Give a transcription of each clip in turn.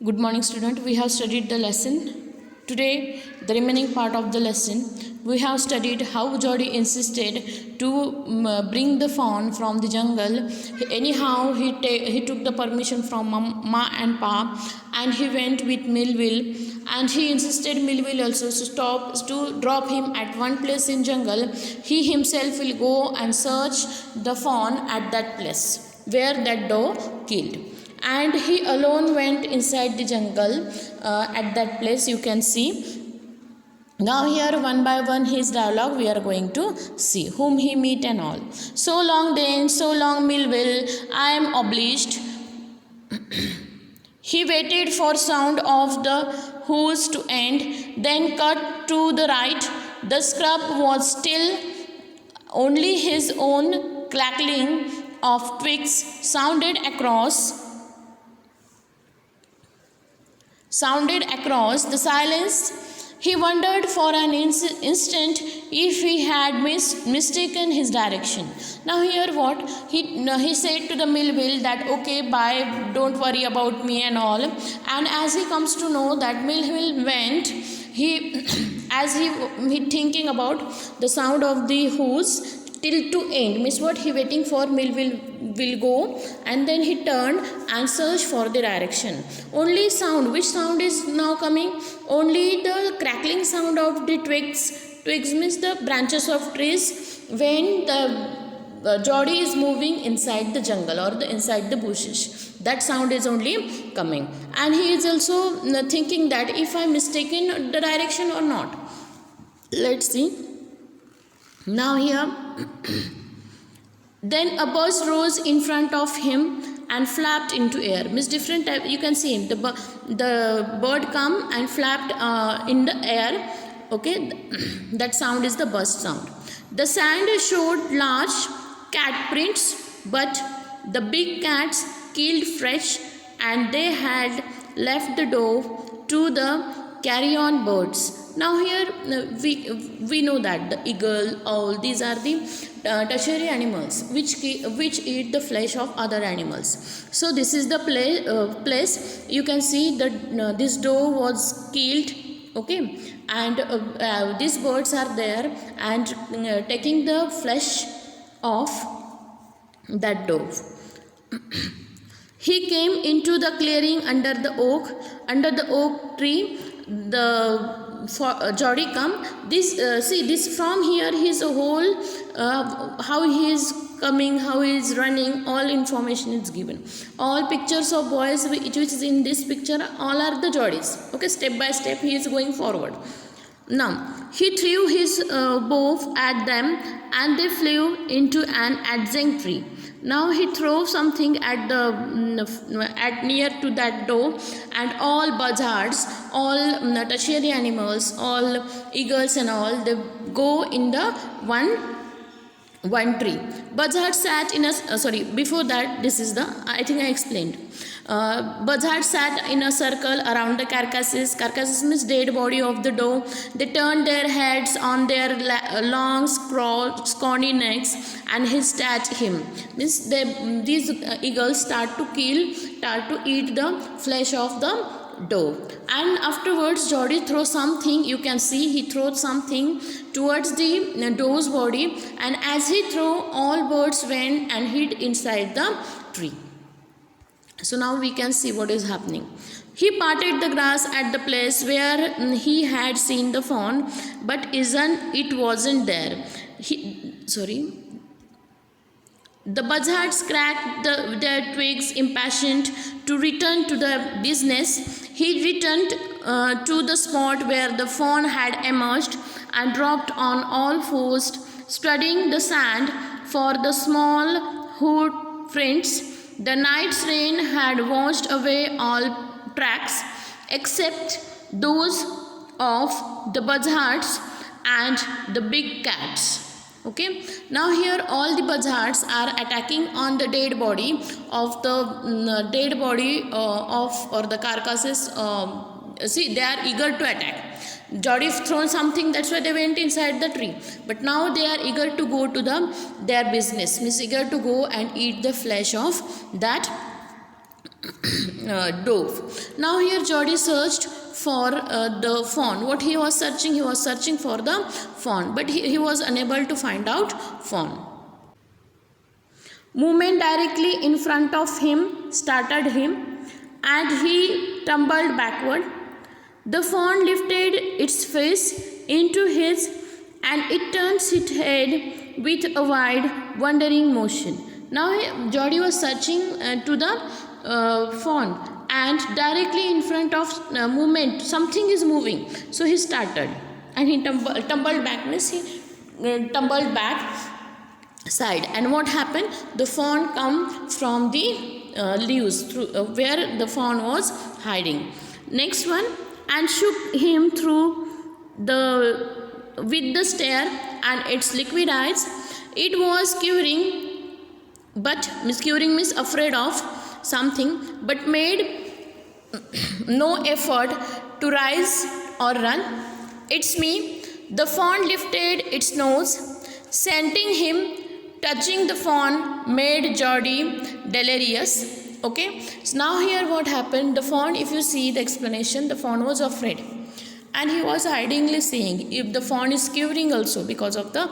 Good morning, student. We have studied the lesson. Today, the remaining part of the lesson, we have studied how Jody insisted to bring the fawn from the jungle. Anyhow, he took the permission from Ma and Pa, and he went with Millville, and he insisted Millville also to drop him at one place in jungle. He himself will go and search the fawn at that place where that doe killed, and he alone went inside the jungle at that place. You can see now here one by one his dialogue we are going to see whom he meet and all. So long Dane, so long Millville, I am obliged. He waited for sound of the hoofs to end, then cut to the right. The scrub was still, only his own crackling of twigs sounded across the silence. He wondered for an instant if he had mistaken his direction. Now here what he said to the Millville that okay, bye, don't worry about me and all. And as he comes to know that Millville went, he as he thinking about the sound of the hoofs till to end, means what he waiting for Millville will go, and then he turned and searched for the direction. Only sound, which sound is now coming? Only the crackling sound of the twigs means the branches of trees when the Jody is moving inside the jungle or inside the bushes. That sound is only coming, and he is also thinking that if I mistaken the direction or not. Let's see. Now here then a bird rose in front of him and flapped into air. Means different type. You can see the bird come and flapped in the air. Okay, that sound is the burst sound. The sand showed large cat prints, but the big cats killed fresh, and they had left the door to the carrion birds. Now here we know that the eagle, owl, these are the tertiary animals which eat the flesh of other animals. So this is the place. You can see that this doe was killed. Okay, and these birds are there and taking the flesh of that doe. He came into the clearing under the oak tree. Jody come. See this from here. His whole how he is coming, how he is running. All information is given. All pictures of boys which is in this picture. All are the Jodys. Okay, step by step he is going forward. Now he threw his bow at them, and they flew into an adjacent tree. Now he threw something at near to that doe, and all buzzards, all tertiary animals, all eagles and all, they go in the one tree. Buzzard sat in a before that, this is the, I think I explained. Buzzard sat in a circle around the carcasses. Carcasses means dead body of the doe. They turned their heads on their long scrawny necks, and he sat him. Means these eagles start to eat the flesh of the doe. And afterwards Jody throws something. You can see he throws something towards the doe's body, and as he threw, all birds went and hid inside the tree. So now we can see what is happening. He parted the grass at the place where he had seen the fawn, but it wasn't there. The buzzards cracked their twigs, impatient to return to the business. He returned to the spot where the fawn had emerged and dropped on all fours, studying the sand for the small hoof prints. The night's rain had washed away all tracks except those of the buzzards and the big cats. Okay, now here all the buzzards are attacking on the dead body of the carcasses. See, they are eager to attack. Jody thrown something, that's why they went inside the tree. But now they are eager to go to their business, means eager to go and eat the flesh of that dove. Now here Geordie searched for the fawn. What he was searching? He was searching for the fawn, but he was unable to find out fawn. Movement directly in front of him startled him, and he tumbled backward. The fawn lifted its face into his, and it turned its head with a wide, wondering motion. Now Geordie was searching to the fawn, and directly in front of movement, something is moving. So he started, and he tumbled back. Means he tumbled back side. And what happened? The fawn come from the leaves through where the fawn was hiding. Next one, and shook him through the with the stare and its liquid eyes. It was curing, but curing means afraid of something, but made no effort to rise or run. It's me. The fawn lifted its nose, scenting him. Touching the fawn made Geordie delirious. Okay. So now here what happened? The fawn, if you see the explanation, the fawn was afraid, and he was hidingly saying, if the fawn is quivering also because of the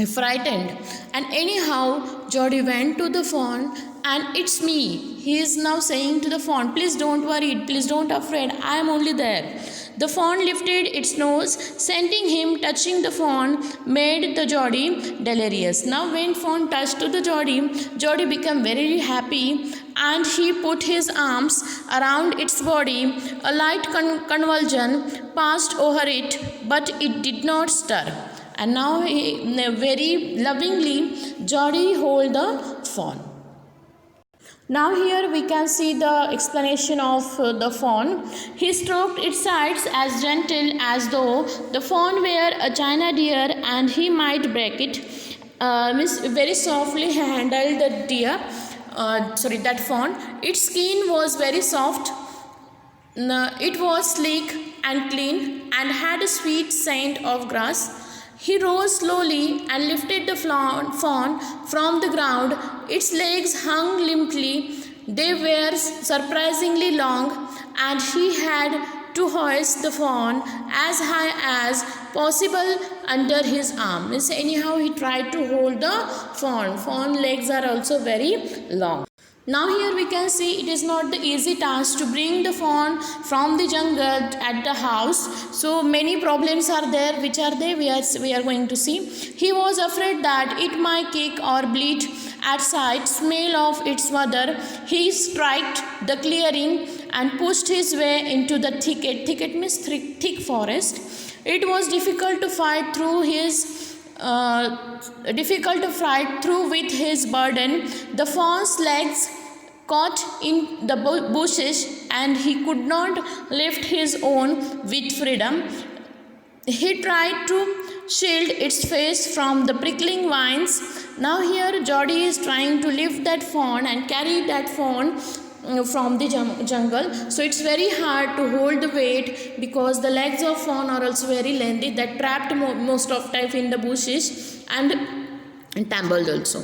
frightened. And anyhow Geordie went to the fawn, and it's me. He is now saying to the fawn, please don't worry, please don't afraid, I am only there. The fawn lifted its nose, scenting him. Touching the fawn made the Geordie delirious. Now when fawn touched to the Geordie, Geordie became very happy, and he put his arms around its body. A light convulsion passed over it, but it did not stir. And now very lovingly Geordie held the fawn. Now here we can see the explanation of the fawn. He stroked its sides as gentle as though the fawn were a china deer and he might break it. Very softly handled the deer, that fawn. Its skin was very soft. It was sleek and clean and had a sweet scent of grass. He rose slowly and lifted the fawn from the ground. Its legs hung limply. They were surprisingly long, and he had to hoist the fawn as high as possible under his arm. Means anyhow he tried to hold the fawn. Fawn legs are also very long. Now here we can see it is not the easy task to bring the fawn from the jungle at the house. So many problems are there. Which are they? We are going to see. He was afraid that it might kick or bleat at sight, smell of its mother. He struck the clearing and pushed his way into the thicket. Thicket means thick forest. It was difficult to fight through with his burden. The fawn's legs caught in the bushes, and he could not lift his own with freedom. He tried to shield its face from the prickling vines. Now here Geordie is trying to lift that fawn and carry that fawn from the jungle. So it's very hard to hold the weight because the legs of fawn are also very lengthy, that trapped most of time in the bushes and tumbled also.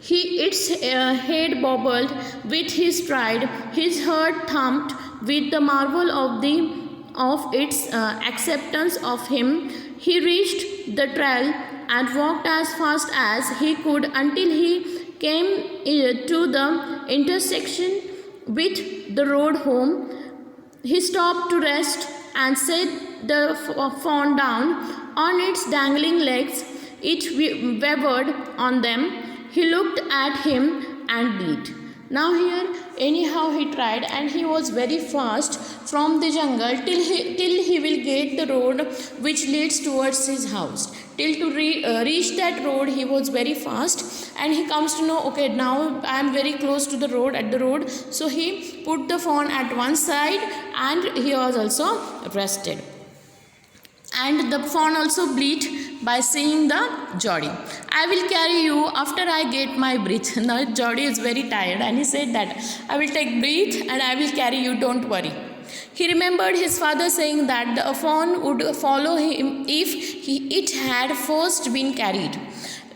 Its head bobbled with his stride. His heart thumped with the marvel of its acceptance of him. He reached the trail and walked as fast as he could until he came to the intersection with the road home. He stopped to rest and set the fawn down on its dangling legs. It wavered on them. He looked at him and bleat. Now here anyhow he tried, and he was very fast from the jungle till he will get the road which leads towards his house. Till to reach that road he was very fast, and he comes to know, okay, now I am very close to the road. So he put the fawn at one side, and he was also rested. And the fawn also bleat by seeing the Geordie. I will carry you after I get my breath. Now Geordie is very tired, and he said that I will take breath and I will carry you, don't worry. He remembered his father saying that the fawn would follow him if it had first been carried.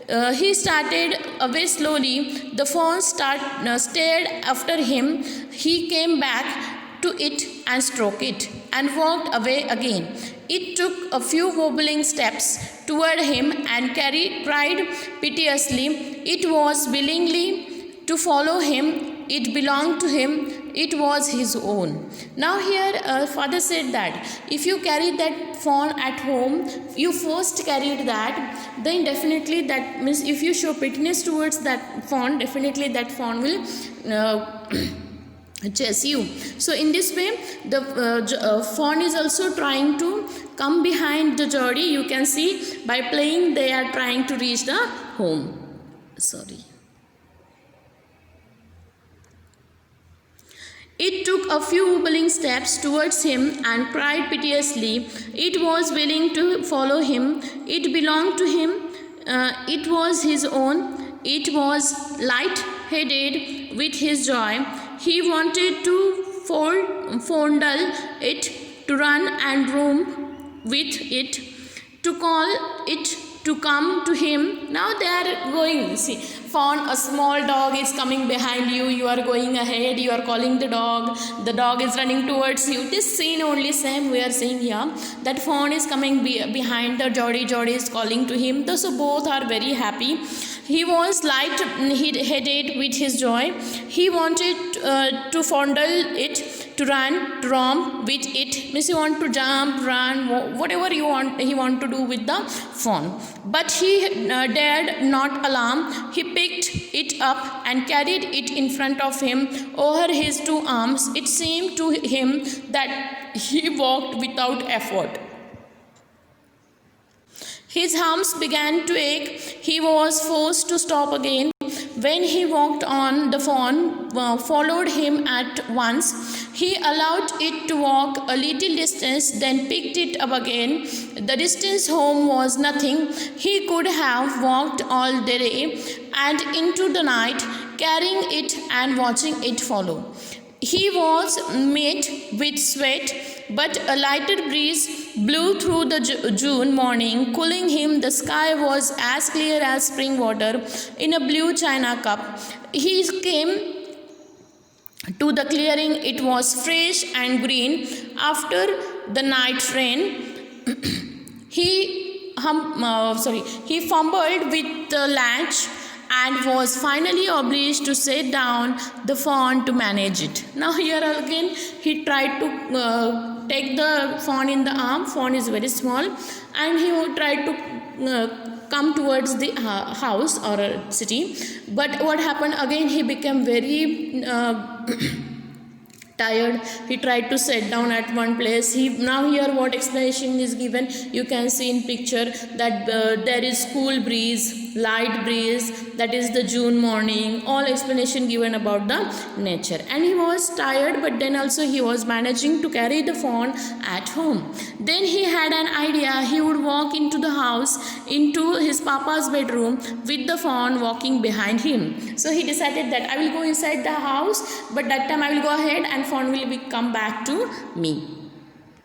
He started away slowly. The fawn stared after him. He came back to it and stroked it and walked away again. It took a few wobbling steps toward him and cried piteously. It was willingly to follow him. It belonged to him. It was his own. Now here father said that if you carry that fawn at home, you first carried that, then definitely that means if you show pityness towards that fawn, definitely that fawn will chase you. So in this way the fawn is also trying to come behind the Jodi. You can see by playing they are trying to reach the home. Sorry. It took a few wobbling steps towards him and cried piteously. It was willing to follow him. It belonged to him. It was his own. It was light-headed with his joy. He wanted to fondle it, to run and roam with it, to call it to come to him. Now they are going. See, fawn, a small dog is coming behind you. You are going ahead. You are calling the dog. The dog is running towards you. This scene only same we are seeing here. That fawn is coming behind the Jodi. Jodi is calling to him. So both are very happy. He was light-headed with his joy. He wanted to fondle it, to run, to romp with it. Means he want to jump, run, whatever you want. He want to do with the fawn. But he dared not alarm. He picked it up and carried it in front of him over his two arms. It seemed to him that he walked without effort. His arms began to ache. He was forced to stop again. When he walked on, the fawn followed him at once. He allowed it to walk a little distance, then picked it up again. The distance home was nothing. He could have walked all day and into the night, carrying it and watching it follow. He was met with sweat, but a lighter breeze blew through the June morning, cooling him. The sky was as clear as spring water in a blue china cup. He came to the clearing. It was fresh and green after the night rain. He fumbled with the latch and was finally obliged to set down the fawn to manage it. Now here again he tried to take the fawn in the arm. Fawn is very small, and he tried to come towards the house or city. But what happened again? He became very tired. He tried to sit down at one place. Now here what explanation is given, you can see in picture that there is cool breeze, light breeze, that is the June morning. All explanation given about the nature. And he was tired, but then also he was managing to carry the fawn at home. Then he had an idea. He would walk into the house, into his papa's bedroom with the fawn walking behind him. So he decided that I will go inside the house, but that time I will go ahead and fawn will come back to me.